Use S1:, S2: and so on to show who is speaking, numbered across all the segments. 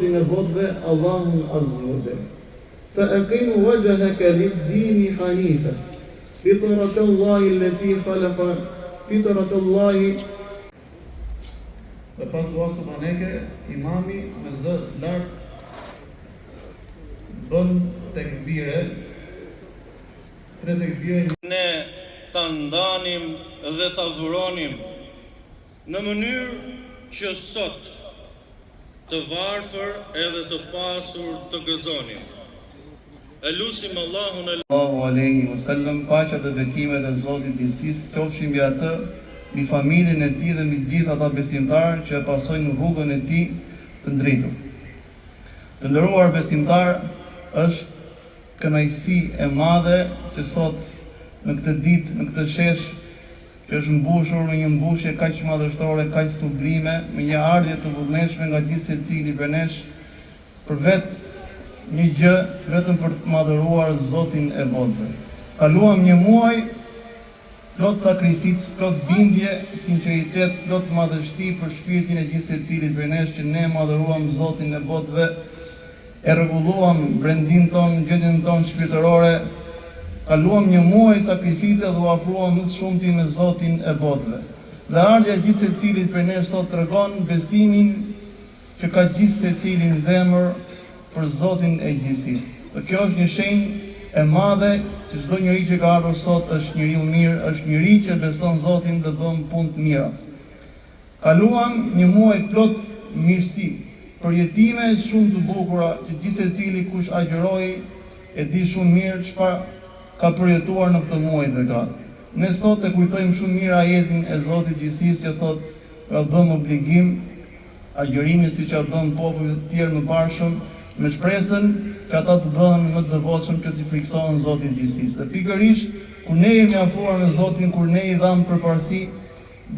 S1: Zotin e botëve, Allahun Azza wa Jalla. فأقم وجهك للدين حنيفا فطرة الله التي خلق فطرة الله. Dhe pas duas të praneke, imami me zë lartë bën tekbire, 3 tekbire.
S2: Ne ta ndanim dhe ta dhuronim në mënyrë që sot të varfër edhe të pasur të gëzonim. E lusim Allahun
S1: Allahu alaihi wasallam, paqja dhe bekimet e Zotit gjithësisë qofshin mbi atë, mbi familjen e tij dhe mbi gjithë ata besimtarë që e pasojnë rrugën e tij të drejtur. Të nderuar besimtar, është kënaqësi e madhe që sot në këtë ditë, në këtë shesh që është mbushur me një mbushje kaq madhështore, kaq sublime, me një ardhje të vullnetshme nga gjithë secili prej nesh, për vetë një gjë, vetëm për të madhëruar Zotin e botëve. Kaluam një muaj plot sakrificë, plot bindje, sinqeritet, plot madhështi për shpirtin e gjithë secilit prej nesh, që ne madhëruam Zotin e botëve, e rregulluam brendin ton, gjendjen ton shpirtërore, kaluam një muaj sakrifice dhe u afruam më shumti me Zotin e botëve. Dhe ardhja e gjithë secilit prej nesh sot tregon besimin që ka gjithë secili në zemër për Zotin e gjithësisë. Dhe kjo është një shenjë e madhe që çdo njeri që ka ardhur sot është njeriu mirë, është njeri që beson Zotin dhe bën punë të mira. Kaluam një muaj plot mirësi, përjetime shumë të bukura që gjithë secili kush agjëroi e di shumë mirë çfarë ka përjetuar në këtë muaj dhe gat. Ne sot e kujtojmë shumë mirë ajetin e Zotit gjithësisë që thotë: "Ka bëm obligim agjërimi siç ka bën popujve të tjerë mëparshëm, me shpresën që ata të bëhen më të devotshëm që t'i friksohen Zotit gjithësisë." Dhe pikërisht kur ne jemi afruar me Zotin, kur ne i dham përparësi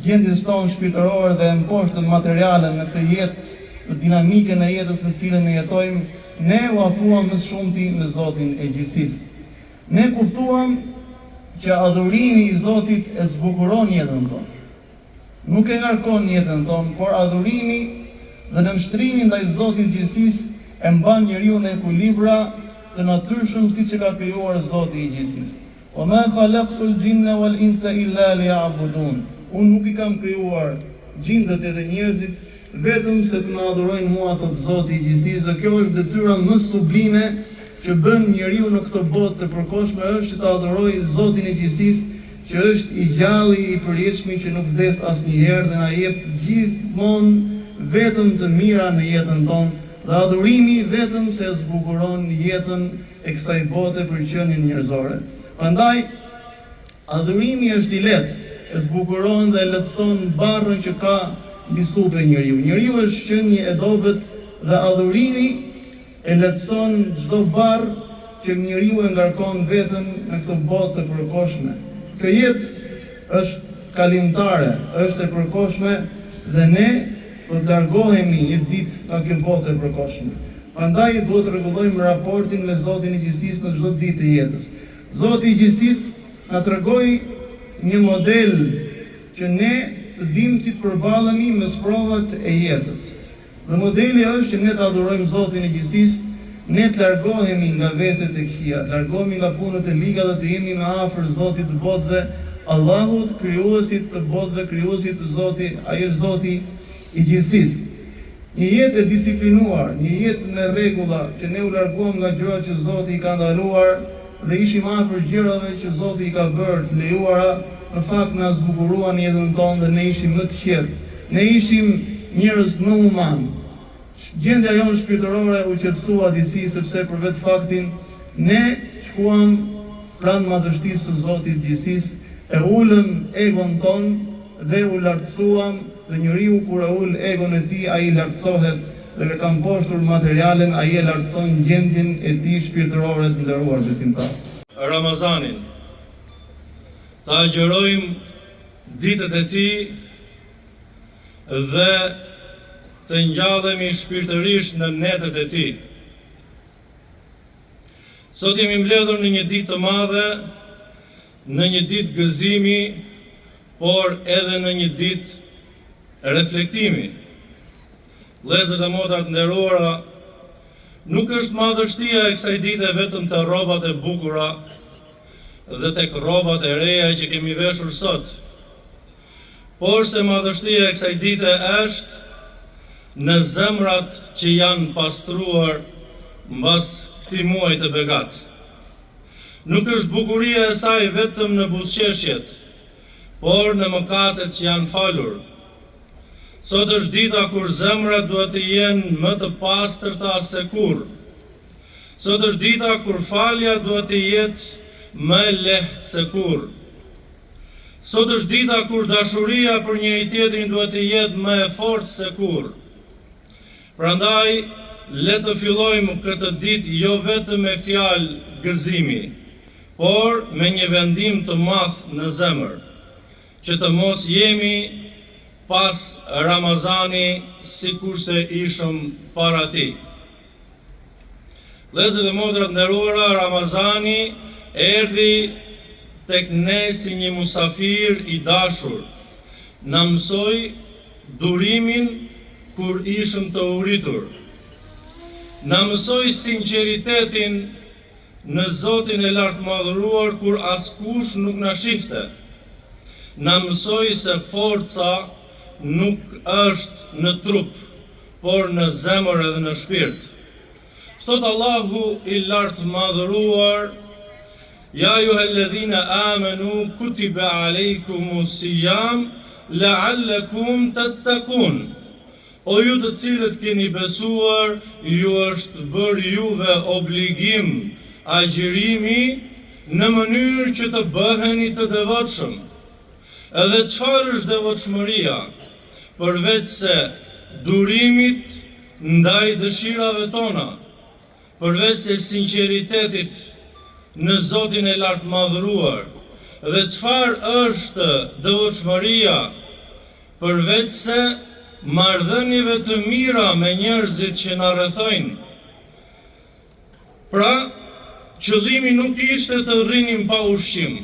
S1: gjendjes tonë shpirtërore dhe mposhtë materiale në këtë jetë, në dinamikën e jetës në cilën ne jetojmë, ne u afruam më shumti me Zotin e gjithësisë. Ne kuptuam që adhurimi i Zotit e zbukuron jetën tonë. Nuk e ngarkon jetën tonë, por adhurimi dhe nënshtrimi ndaj Zotit gjithësisë e mban njeriu në ekuilibra të natyrshëm siç e ka krijuar Zoti i gjithësisë. "Wa ma khalaqtul jinna wal insa illa liya'budun." Unë nuk i kam krijuar gjindët edhe njerëzit vetëm se të më adhurojnë mua, thot Zoti i gjithësisë. Dhe kjo është detyra më sublime që bën njeriu në këtë botë të përkohshme, është që të adhurojë Zotin e gjithësisë, që është i gjalli, i përjetshëm, që nuk vdes asnjëherë dhe na jep gjithmonë vetëm të mira në jetën tonë. Dhe adhurimi vetëm se zbukuron jetën e kësaj bote për qenien njerëzore. Prandaj adhurimi është i lehtë, e zbukuron dhe lehtëson barrën që ka mbi supë njeriu. Njeriu është qenie e dobët dhe adhurimi e lehtëson çdo barrë që njeriu e ngarkon veten në këtë botë të përkohshme. Kjo jetë është kalimtare, është e përkohshme dhe ne do të largohemi një ditë nga kjo botë e përkohshme. Prandaj duhet të rregullojmë raportin me Zotin e gjithësisë në çdo ditë të jetës. Zoti i gjithësisë na tregoi një model që ne të dimë si të përballemi me provat e jetës. Dhe modeli është që ne të adhurojmë Zotin e gjithësisë, ne të largohemi nga veset e këqija, të largohemi nga punët e liga dhe të jemi më afër Zotit të botëve, Allahut, krijuesit të botëve, krijuesit të Zotit, ai është Zoti i gjithësisë. Një jetë e disiplinuar, një jetë me rregulla, që ne u larguam nga gjërat që Zoti i ka ndaluar dhe ishim afër gjërave që Zoti i ka bërë të lejuara, në fakt na zbukuruan jetën tonë dhe ne ishim më të qetë. Ne ishim njerëz më human. Gjendja jonë shpirtërore u qetësua disi, sepse për vetë faktin ne shkuam pranë madhështisë së Zotit gjithësisë, e ulëm egon tonë dhe u lartësuam. Dhe njeriu kur e ul egon e tij, ai lartësohet, dhe kur ka mposhtur materialen, ai e lartëson gjendjen e tij shpirtërore të nderuar besimtar.
S2: Ramazanin ta agjërojmë ditët e tij dhe të ngjallemi shpirtërisht në netët e tij. Sot jemi mbledhur në një ditë të madhe, në një ditë gëzimi, por edhe në një ditë reflektimi. Vëllezër dhe motra të nderuara, Nuk është madhështia e kësaj dite vetëm të rrobat e bukura dhe tek rrobat e reja që kemi veshur sot, por se madhështia e kësaj dite është në zemrat që janë pastruar mbas këtij muaji të begat. Nuk është bukuria e saj vetëm në buzëqeshjet, por në mëkatet që janë falur. Sot është dita kur zemrat duhet të jenë më të pastërta se kurrë. Sot është dita kur falja duhet të jetë më e lehtë se kurrë. Sot është dita kur dashuria për njëri tjetrin duhet të jetë më e fortë se kurrë. Prandaj, le të fillojmë këtë ditë jo vetëm me fjalë gëzimi, por me një vendim të madh në zemër, që të mos jemi pas Ramazani sikurse ishëm para tij. Vëllezër dhe motra të nderuara, Ramazani erdhi tek ne si një musafir i dashur. Na mësoi durimin kur ishëm të uritur. Na mësoi sinqeritetin në Zotin e lartëmadhëruar kur askush nuk na shihte. Na mësoi se forca nuk është në trup, por në zemër edhe në shpirt. Thot Allahu i lartëmadhëruar: Ja ayyuhalladhina amanu kutiba alaykumus siyam la'allakum tattaqun. O ju të cilët keni besuar, ju është bërë juve obligim agjërimi në mënyrë që të bëheni të devotshëm. Edhe çfarë është devotshmëria, përveç se durimit ndaj dëshirave tona, përveç se sinqeritetit në Zotin e lartëmadhëruar. Dhe çfarë është devotshmëria, përveç se marrëdhënieve të mira me njerëzit që na rrethojnë. Pra, qëllimi nuk ishte të rrinim pa ushqim,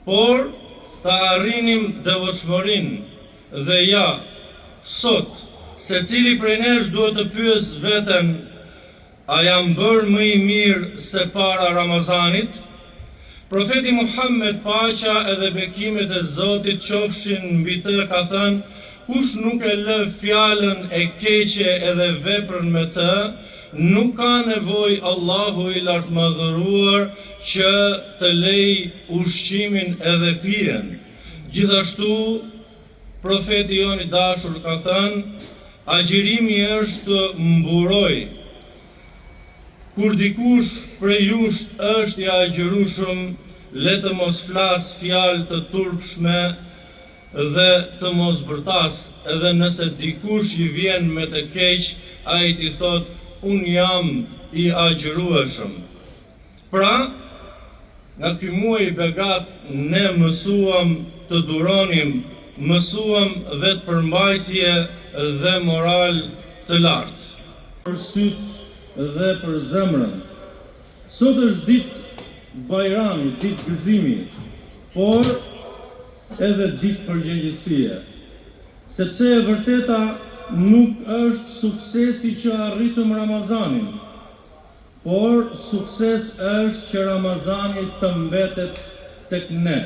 S2: por të arrinim devotshmërinë. Dhe ja, sot, secili prej nesh duhet të pyes veten: a jam bërë më i mirë se para Ramazanit? Profeti Muhammed, paqja edhe bekimet e Zotit qofshin mbi të, ka thënë: kush nuk e lë fjalën e keqe edhe veprën me të, nuk ka nevojë Allahu i lartëmadhëruar që të lej ushqimin edhe pijen. Gjithashtu, profeti jon i dashur ka thënë: agjërimi është mburoj. Kur dikush prej jush është i agjërushëm, le të mos flas fjalë të turpshme dhe të mos bërtas, edhe nëse dikush i vjen me të keq, ai t'i thot: unë jam i agjërueshëm. Pra, nga ky muaj i begat ne mësuam të duronim, mësuam vetë përmbajtje dhe moral të lartë. Për syt dhe për zemrën. Sot është ditë Bajrami, ditë gëzimi, por edhe ditë përgjegjësie, sepse e vërteta nuk është suksesi që arritëm Ramazanin, por sukses është që Ramazani të mbetet tek ne.